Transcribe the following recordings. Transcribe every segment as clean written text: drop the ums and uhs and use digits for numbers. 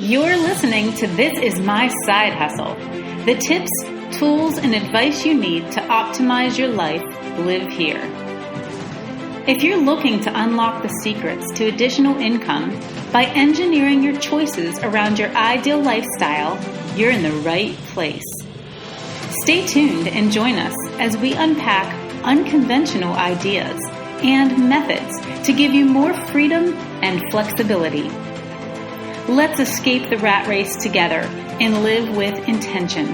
You're listening to This Is My Side Hustle. The tips, tools, and advice you need to optimize your life live here. If you're looking to unlock the secrets to additional income by engineering your choices around your ideal lifestyle, you're in the right place. Stay tuned and join us as we unpack unconventional ideas and methods to give you more freedom and flexibility. Let's escape the rat race together and live with intention.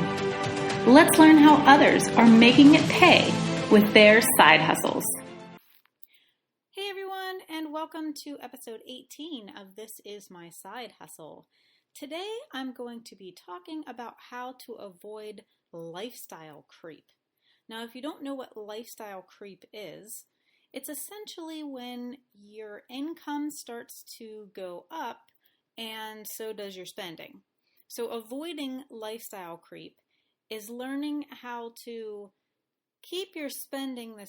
Let's learn how others are making it pay with their side hustles. Hey everyone, and welcome to episode 18 of This Is My Side Hustle. Today I'm going to be talking about how to avoid lifestyle creep. Now, if you don't know what lifestyle creep is, it's essentially when your income starts to go up and so does your spending. So avoiding lifestyle creep is learning how to keep your spending the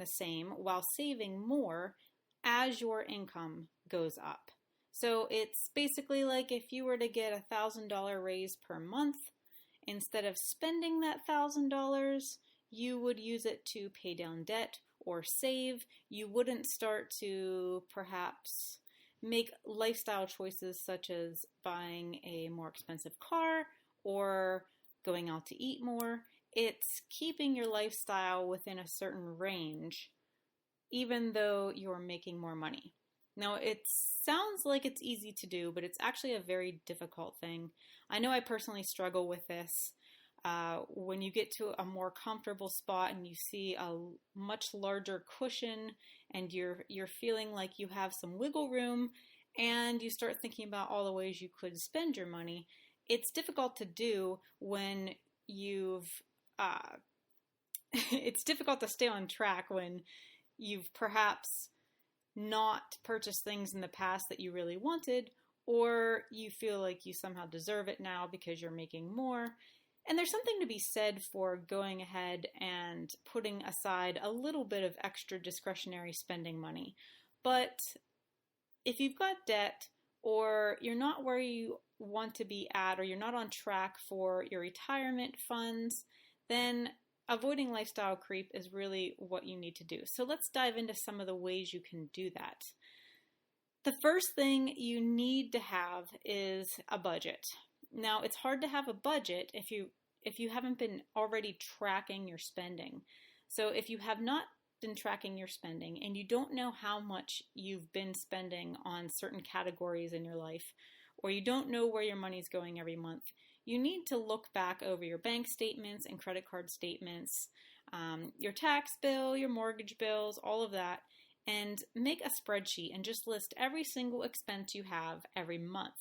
same while saving more as your income goes up. So it's basically like if you were to get a $1,000 raise per month, instead of spending that $1,000, you would use it to pay down debt or save. You wouldn't start to perhaps make lifestyle choices such as buying a more expensive car or going out to eat more. It's keeping your lifestyle within a certain range, even though you're making more money. Now, it sounds like it's easy to do, but it's actually a very difficult thing. I know I personally struggle with this. When you get to a more comfortable spot and you see a much larger cushion and you're feeling like you have some wiggle room and you start thinking about all the ways you could spend your money, it's difficult to do when it's difficult to stay on track when you've perhaps not purchased things in the past that you really wanted, or you feel like you somehow deserve it now because you're making more. And there's something to be said for going ahead and putting aside a little bit of extra discretionary spending money. But if you've got debt, or you're not where you want to be at, or you're not on track for your retirement funds, then avoiding lifestyle creep is really what you need to do. So let's dive into some of the ways you can do that. The first thing you need to have is a budget. Now, it's hard to have a budget if you haven't been already tracking your spending. So if you have not been tracking your spending and you don't know how much you've been spending on certain categories in your life, or you don't know where your money's going every month, you need to look back over your bank statements and credit card statements, your tax bill, your mortgage bills, all of that, and make a spreadsheet and just list every single expense you have every month.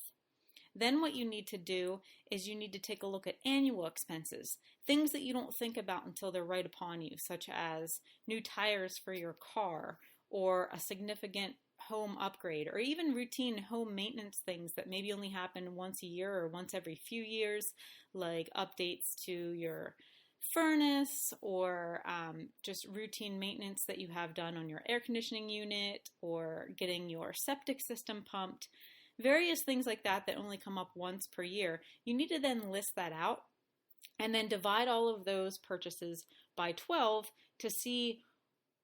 Then what you need to do is you need to take a look at annual expenses, things that you don't think about until they're right upon you, such as new tires for your car or a significant home upgrade, or even routine home maintenance things that maybe only happen once a year or once every few years, like updates to your furnace or just routine maintenance that you have done on your air conditioning unit or getting your septic system pumped. Various things like that only come up once per year. You need to then list that out and then divide all of those purchases by 12 to see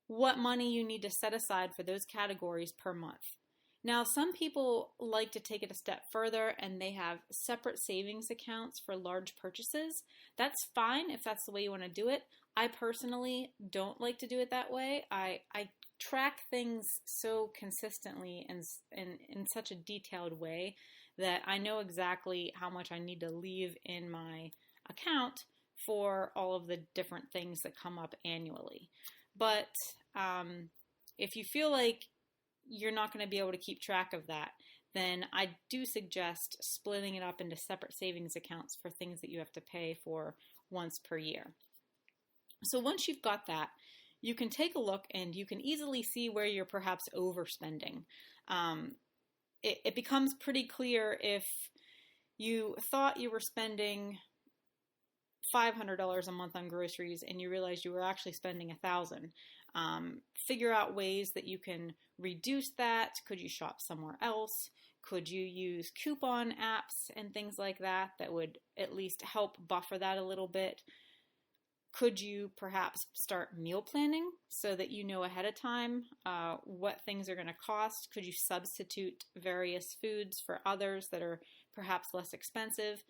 what money you need to set aside for those categories per month. Now, some people like to take it a step further and they have separate savings accounts for large purchases. That's fine if that's the way you want to do it. I personally don't like to do it that way. I track things so consistently and in such a detailed way that I know exactly how much I need to leave in my account for all of the different things that come up annually. But if you feel like you're not going to be able to keep track of that, then I do suggest splitting it up into separate savings accounts for things that you have to pay for once per year. So once you've got that, you can take a look and you can easily see where you're perhaps overspending. It becomes pretty clear if you thought you were spending $500 a month on groceries and you realized you were actually spending $1,000. Figure out ways that you can reduce that. Could you shop somewhere else? Could you use coupon apps and things like that that would at least help buffer that a little bit? Could you perhaps start meal planning so that you know ahead of time what things are going to cost? Could you substitute various foods for others that are perhaps less expensive?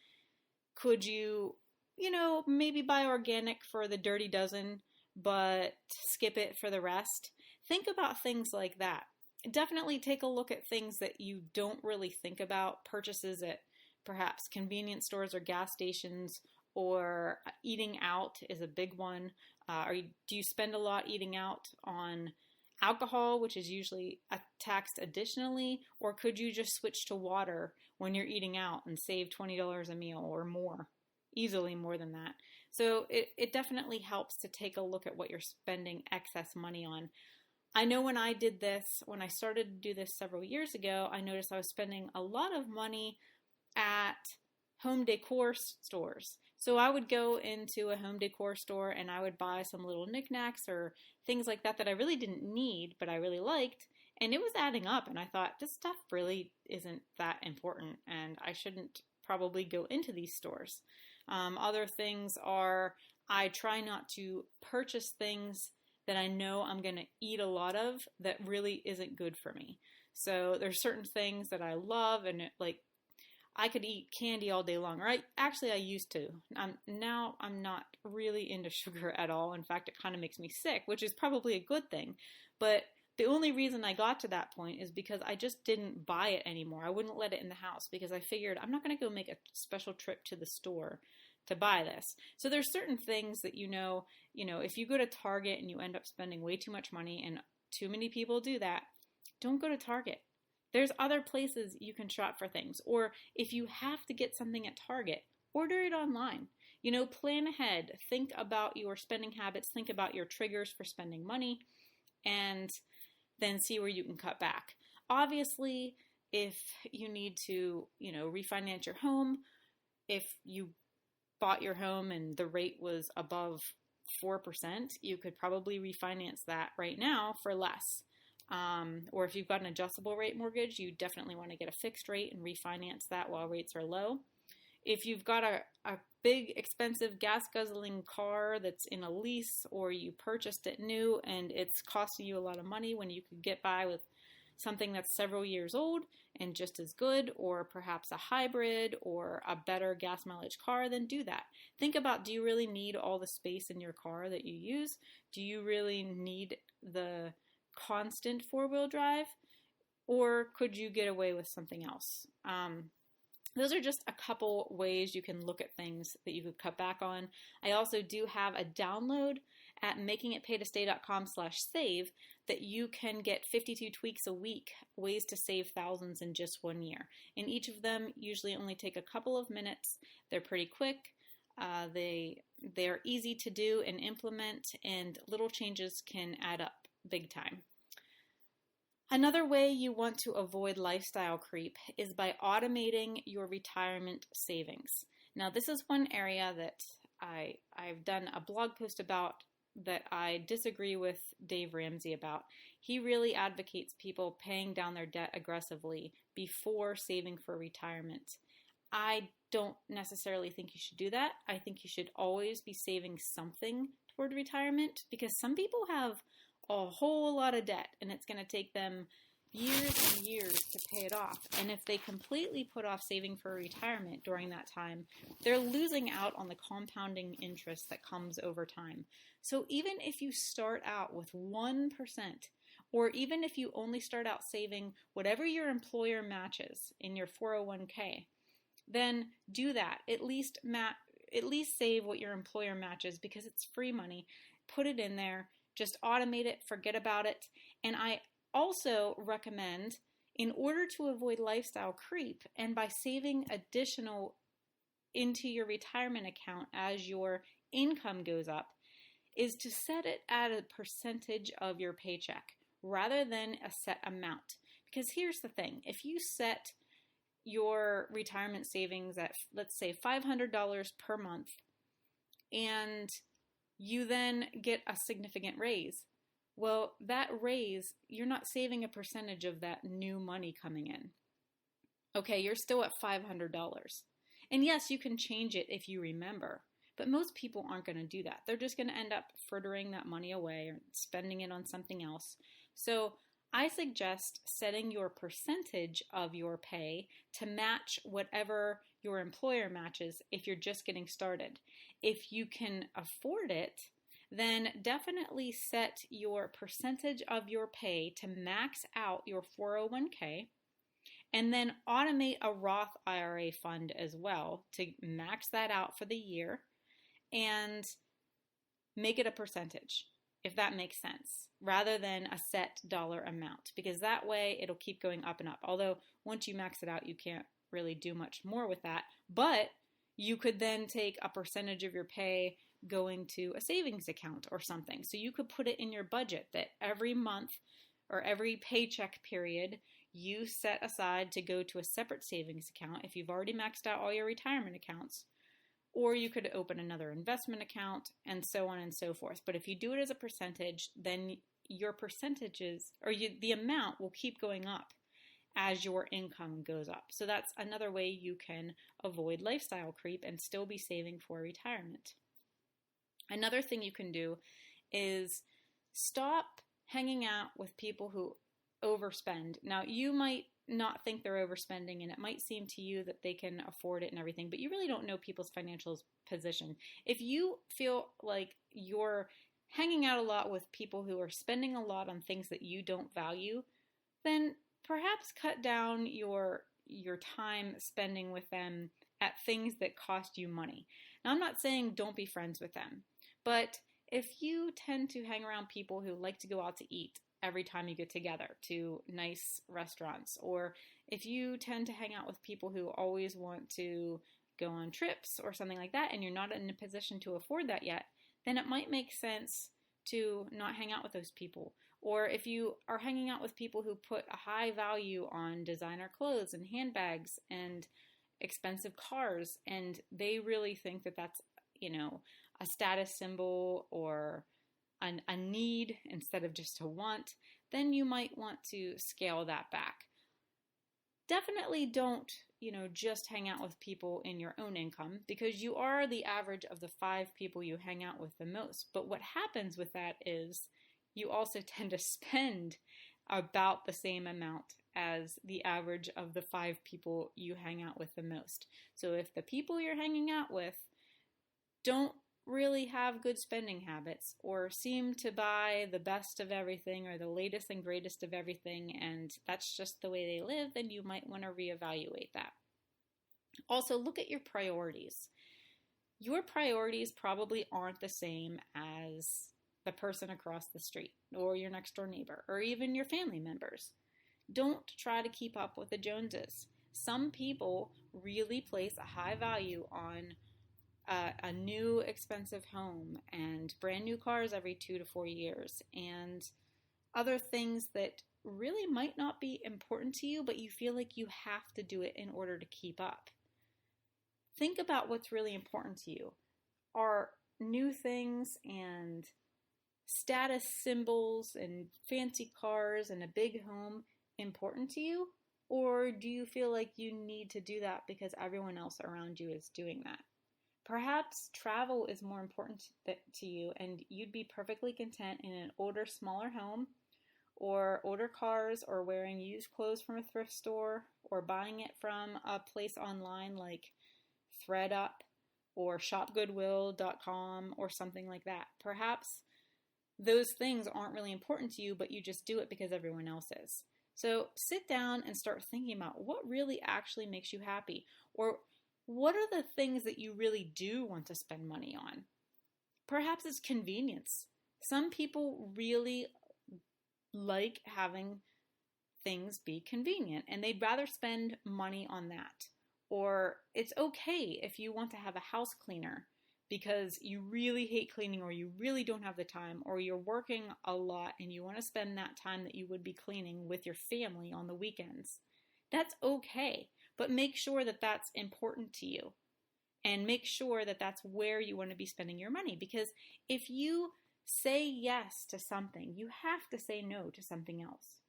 Could you, maybe buy organic for the dirty dozen, but skip it for the rest? Think about things like that. Definitely take a look at things that you don't really think about, purchases at perhaps convenience stores or gas stations, or eating out is a big one. Do you spend a lot eating out on alcohol, which is usually taxed additionally, or could you just switch to water when you're eating out and save $20 a meal or more, easily more than that? So it definitely helps to take a look at what you're spending excess money on. I know when I started to do this several years ago, I noticed I was spending a lot of money at home decor stores. So I would go into a home decor store and I would buy some little knickknacks or things like that I really didn't need, but I really liked. And it was adding up, and I thought, this stuff really isn't that important, and I shouldn't probably go into these stores. Other things are, I try not to purchase things that I know I'm going to eat a lot of that really isn't good for me. So there's certain things that I love, and I could eat candy all day long, or I used to. Now I'm not really into sugar at all. In fact, it kind of makes me sick, which is probably a good thing. But the only reason I got to that point is because I just didn't buy it anymore. I wouldn't let it in the house because I figured I'm not going to go make a special trip to the store to buy this. So there's certain things that if you go to Target and you end up spending way too much money, and too many people do that, don't go to Target. There's other places you can shop for things. Or if you have to get something at Target, order it online. Plan ahead. Think about your spending habits. Think about your triggers for spending money, and then see where you can cut back. Obviously, if you need to, refinance your home, if you bought your home and the rate was above 4%, you could probably refinance that right now for less. Or if you've got an adjustable rate mortgage, you definitely want to get a fixed rate and refinance that while rates are low. If you've got a big, expensive, gas-guzzling car that's in a lease, or you purchased it new and it's costing you a lot of money when you could get by with something that's several years old and just as good, or perhaps a hybrid or a better gas mileage car, then do that. Think about, do you really need all the space in your car that you use? Do you really need the constant four-wheel drive? Or could you get away with something else? Those are just a couple ways you can look at things that you could cut back on. I also do have a download at makingitpaytostay.com/save that you can get 52 tweaks a week, ways to save thousands in just 1 year. And each of them usually only take a couple of minutes. They're pretty quick. They're easy to do and implement, and little changes can add up big time. Another way you want to avoid lifestyle creep is by automating your retirement savings. Now, this is one area that I've done a blog post about that I disagree with Dave Ramsey about. He really advocates people paying down their debt aggressively before saving for retirement. I don't necessarily think you should do that. I think you should always be saving something toward retirement, because some people have a whole lot of debt and it's going to take them years and years to pay it off. And if they completely put off saving for retirement during that time, they're losing out on the compounding interest that comes over time. So even if you start out with 1%, or even if you only start out saving whatever your employer matches in your 401k, then do that. At least save what your employer matches, because it's free money. Put it in there. Just automate it, forget about it. And I also recommend, in order to avoid lifestyle creep, and by saving additional into your retirement account as your income goes up, is to set it at a percentage of your paycheck rather than a set amount. Because here's the thing, if you set your retirement savings at, let's say, $500 per month, and you then get a significant raise, Well, that raise, you're not saving a percentage of that new money coming in. Okay, you're still at $500. And yes, you can change it if you remember, but most people aren't going to do that. They're just going to end up frittering that money away or spending it on something else. So I suggest setting your percentage of your pay to match whatever your employer matches if you're just getting started. If you can afford it, then definitely set your percentage of your pay to max out your 401k, and then automate a Roth IRA fund as well to max that out for the year and make it a percentage, if that makes sense, rather than a set dollar amount, because that way it'll keep going up and up. Although once you max it out, you can't really do much more with that, but you could then take a percentage of your pay going to a savings account or something. So you could put it in your budget that every month or every paycheck period you set aside to go to a separate savings account if you've already maxed out all your retirement accounts. Or you could open another investment account and so on and so forth. But if you do it as a percentage, then your percentages or the amount will keep going up as your income goes up. So that's another way you can avoid lifestyle creep and still be saving for retirement. Another thing you can do is stop hanging out with people who overspend. Now, you might not think they're overspending, and it might seem to you that they can afford it and everything, but you really don't know people's financial position. If you feel like you're hanging out a lot with people who are spending a lot on things that you don't value, then perhaps cut down your time spending with them at things that cost you money. Now, I'm not saying don't be friends with them, but if you tend to hang around people who like to go out to eat every time you get together to nice restaurants, or if you tend to hang out with people who always want to go on trips or something like that, and you're not in a position to afford that yet, then it might make sense to not hang out with those people. Or if you are hanging out with people who put a high value on designer clothes and handbags and expensive cars, and they really think that that's, a status symbol or a need instead of just a want, then you might want to scale that back. Definitely don't, just hang out with people in your own income, because you are the average of the 5 people you hang out with the most. But what happens with that is you also tend to spend about the same amount as the average of the 5 people you hang out with the most. So if the people you're hanging out with don't really have good spending habits or seem to buy the best of everything or the latest and greatest of everything, and that's just the way they live, then you might want to reevaluate that. Also, look at your priorities. Your priorities probably aren't the same as the person across the street or your next door neighbor or even your family members. Don't try to keep up with the Joneses. Some people really place a high value on a new expensive home and brand new cars every 2 to 4 years and other things that really might not be important to you, but you feel like you have to do it in order to keep up. Think about what's really important to you. Are new things and status symbols and fancy cars and a big home important to you? Or do you feel like you need to do that because everyone else around you is doing that? Perhaps travel is more important to you, and you'd be perfectly content in an older, smaller home, or older cars, or wearing used clothes from a thrift store, or buying it from a place online like ThreadUp or shopgoodwill.com or something like that. Perhaps those things aren't really important to you, but you just do it because everyone else is. So sit down and start thinking about what really actually makes you happy, or what are the things that you really do want to spend money on? Perhaps it's convenience. Some people really like having things be convenient, and they'd rather spend money on that. Or it's okay if you want to have a house cleaner because you really hate cleaning, or you really don't have the time, or you're working a lot and you want to spend that time that you would be cleaning with your family on the weekends. That's okay. But make sure that that's important to you, and make sure that that's where you want to be spending your money. Because if you say yes to something, you have to say no to something else.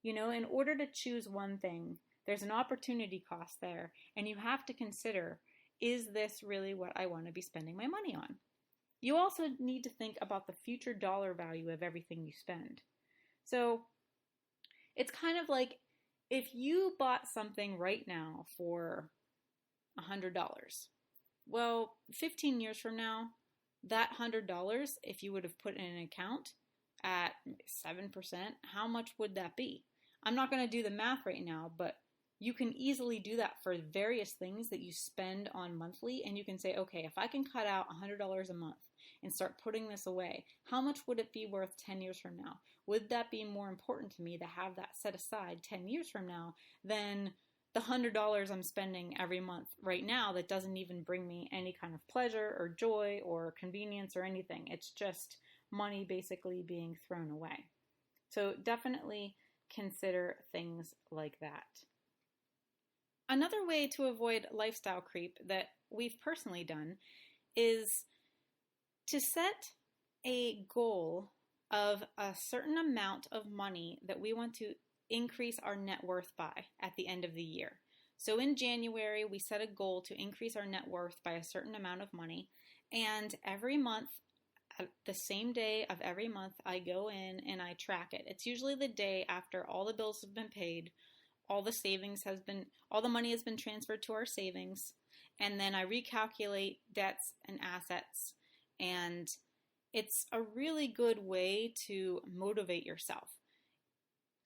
In order to choose one thing, there's an opportunity cost there, and you have to consider, is this really what I want to be spending my money on? You also need to think about the future dollar value of everything you spend. So it's kind of like if you bought something right now for $100, well, 15 years from now, that $100, if you would have put in an account at 7%, how much would that be? I'm not going to do the math right now, but you can easily do that for various things that you spend on monthly, and you can say, okay, if I can cut out $100 a month and start putting this away, how much would it be worth 10 years from now? Would that be more important to me to have that set aside 10 years from now than the $100 I'm spending every month right now that doesn't even bring me any kind of pleasure or joy or convenience or anything? It's just money basically being thrown away. So definitely consider things like that. Another way to avoid lifestyle creep that we've personally done is to set a goal of a certain amount of money that we want to increase our net worth by at the end of the year. So in January, we set a goal to increase our net worth by a certain amount of money, and every month, at the same day of every month, I go in and I track it. It's usually the day after all the bills have been paid, all the money has been transferred to our savings, and then I recalculate debts and assets, and it's a really good way to motivate yourself.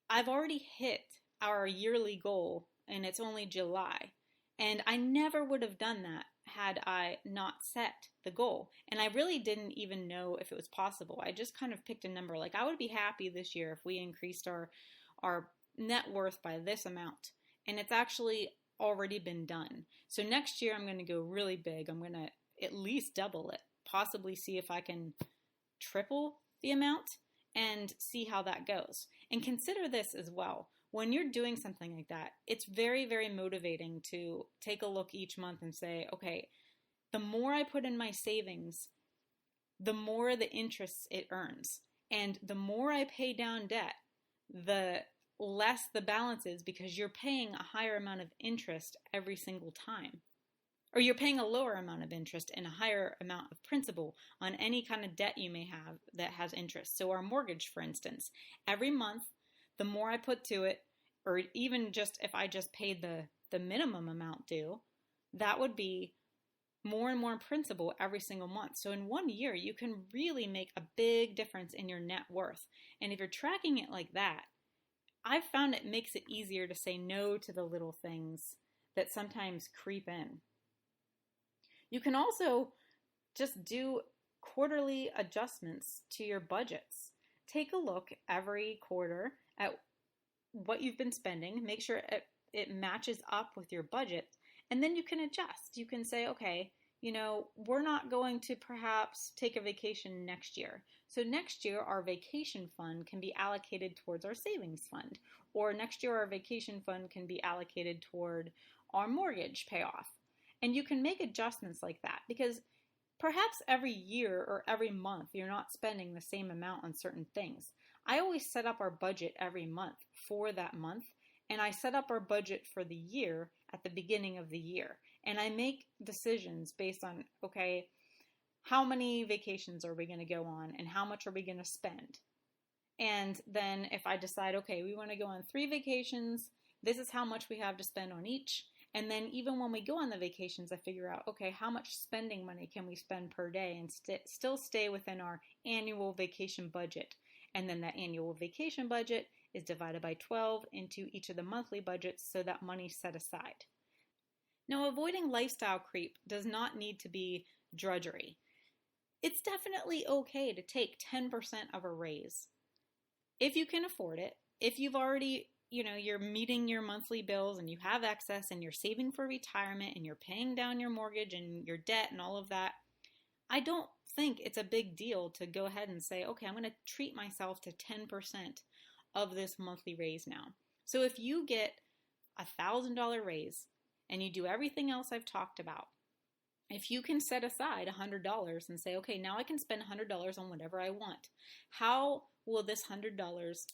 I've already hit our yearly goal, and it's only July, and I never would have done that had I not set the goal, and I really didn't even know if it was possible. I just kind of picked a number, like I would be happy this year if we increased our net worth by this amount, and it's actually already been done. So next year I'm going to go really big. I'm going to at least double it, possibly see if I can triple the amount and see how that goes. And consider this as well. When you're doing something like that, it's very, very motivating to take a look each month and say, okay, the more I put in my savings, the more the interest it earns. And the more I pay down debt, the less the balance is, because you're paying a higher amount of interest every single time. Or you're paying a lower amount of interest and a higher amount of principal on any kind of debt you may have that has interest. So our mortgage, for instance, every month, the more I put to it, or even just if I just paid the minimum amount due, that would be more and more principal every single month. So in 1 year, you can really make a big difference in your net worth. And if you're tracking it like that, I've found it makes it easier to say no to the little things that sometimes creep in. You can also just do quarterly adjustments to your budgets. Take a look every quarter at what you've been spending, make sure it matches up with your budget, and then you can adjust. You can say, okay, we're not going to perhaps take a vacation next year. So next year, our vacation fund can be allocated towards our savings fund. Or next year, our vacation fund can be allocated toward our mortgage payoff. And you can make adjustments like that, because perhaps every year or every month, you're not spending the same amount on certain things. I always set up our budget every month for that month, and I set up our budget for the year at the beginning of the year. And I make decisions based on, okay, how many vacations are we going to go on and how much are we going to spend? And then if I decide, okay, we want to go on 3 vacations, this is how much we have to spend on each. And then even when we go on the vacations, I figure out, okay, how much spending money can we spend per day and still stay within our annual vacation budget. And then that annual vacation budget is divided by 12 into each of the monthly budgets, so that money's set aside. Now, avoiding lifestyle creep does not need to be drudgery. It's definitely okay to take 10% of a raise if you can afford it. If you've already, you're meeting your monthly bills and you have excess and you're saving for retirement and you're paying down your mortgage and your debt and all of that, I don't think it's a big deal to go ahead and say, okay, I'm going to treat myself to 10% of this monthly raise now. So if you get $1,000 raise and you do everything else I've talked about, If you can set aside $100 and say, okay, now I can spend $100 on whatever I want, how will this $100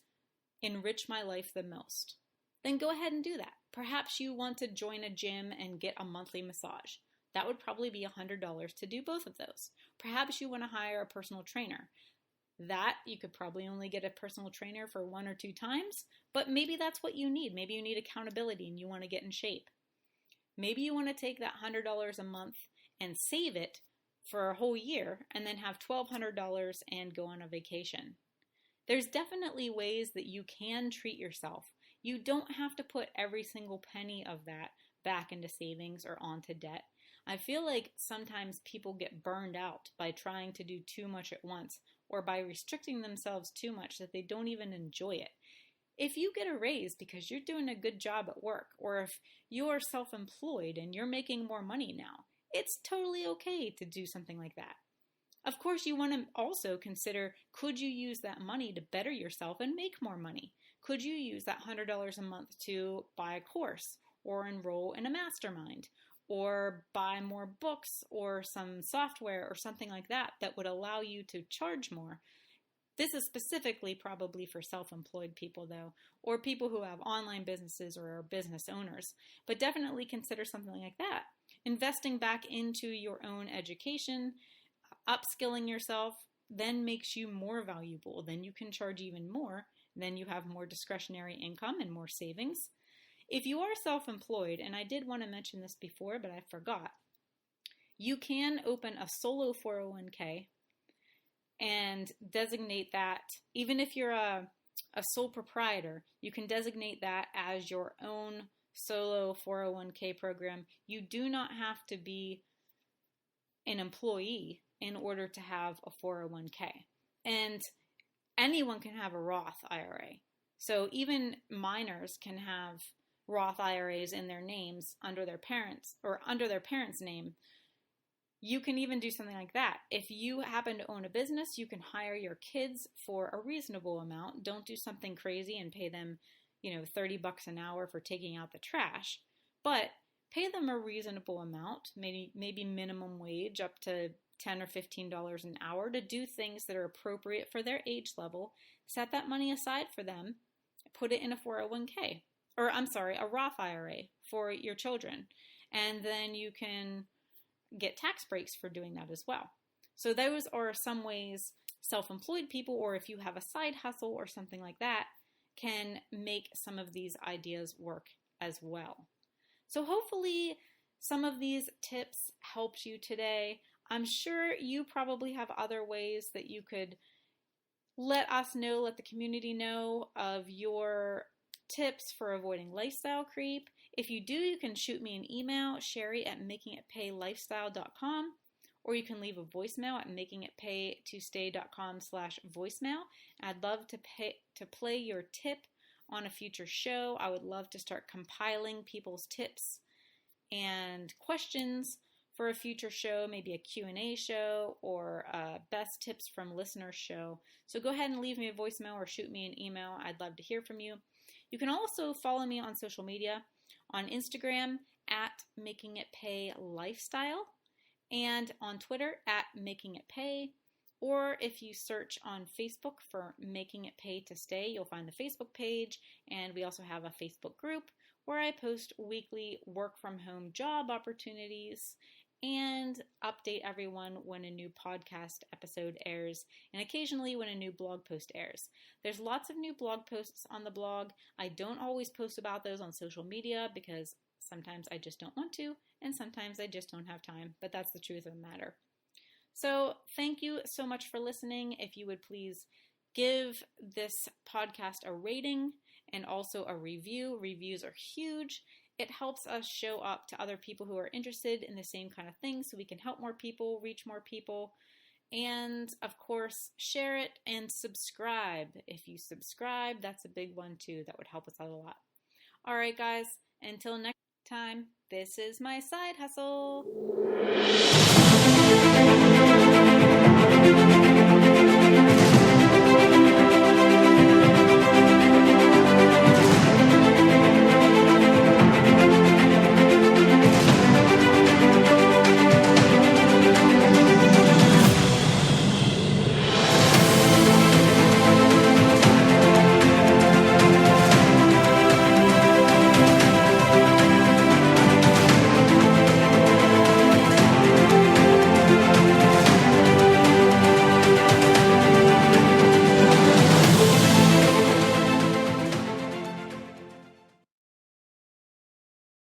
enrich my life the most? Then go ahead and do that. Perhaps you want to join a gym and get a monthly massage. That would probably be $100 to do both of those. Perhaps you want to hire a personal trainer. That you could probably only get a personal trainer for 1 or 2 times, but maybe that's what you need. Maybe you need accountability and you want to get in shape. Maybe you want to take that $100 a month and save it for a whole year and then have $1,200 and go on a vacation. There's definitely ways that you can treat yourself. You don't have to put every single penny of that back into savings or onto debt. I feel like sometimes people get burned out by trying to do too much at once or by restricting themselves too much that they don't even enjoy it. If you get a raise because you're doing a good job at work, or if you're self-employed and you're making more money now, it's totally okay to do something like that. Of course, you want to also consider, could you use that money to better yourself and make more money? Could you use that $100 a month to buy a course or enroll in a mastermind or buy more books or some software or something like that that would allow you to charge more? This is specifically probably for self-employed people though, or people who have online businesses or are business owners, but definitely consider something like that. Investing back into your own education, upskilling yourself, then makes you more valuable. Then you can charge even more. Then you have more discretionary income and more savings. If you are self-employed, and I did want to mention this before, but I forgot, you can open a solo 401k and designate that, even if you're a sole proprietor, you can designate that as your own solo 401k program. You do not have to be an employee in order to have a 401k. And anyone can have a Roth IRA. So even minors can have Roth IRAs in their names under their parents or under their parents' name. You can even do something like that. If you happen to own a business, you can hire your kids for a reasonable amount. Don't do something crazy and pay them, $30 an hour for taking out the trash, but pay them a reasonable amount, maybe minimum wage up to $10 or $15 an hour to do things that are appropriate for their age level. Set that money aside for them, put it in a 401k, a Roth IRA for your children. And then you can get tax breaks for doing that as well. So those are some ways self-employed people, or if you have a side hustle or something like that, can make some of these ideas work as well. So hopefully some of these tips helped you today. I'm sure you probably have other ways that you could let the community know of your tips for avoiding lifestyle creep. If you do, you can shoot me an email, sherry@makingitpaylifestyle.com, or you can leave a voicemail at makingitpaytostay.com/voicemail. I'd love to play your tip on a future show. I would love to start compiling people's tips and questions for a future show, maybe a Q&A show or a best tips from listeners show. So go ahead and leave me a voicemail or shoot me an email. I'd love to hear from you. You can also follow me on social media, on Instagram at makingitpaylifestyle, and on Twitter at makingitpay. Or if you search on Facebook for Making It Pay to Stay, you'll find the Facebook page, and we also have a Facebook group where I post weekly work from home job opportunities and update everyone when a new podcast episode airs, and occasionally when a new blog post airs. There's lots of new blog posts on the blog. I don't always post about those on social media because sometimes I just don't want to, and sometimes I just don't have time, but that's the truth of the matter. So thank you so much for listening. If you would please give this podcast a rating and also a review. Reviews are huge. It helps us show up to other people who are interested in the same kind of thing so we can help more people, reach more people. And of course, share it and subscribe. If you subscribe, that's a big one too. That would help us out a lot. All right, guys, until next time, this is my side hustle.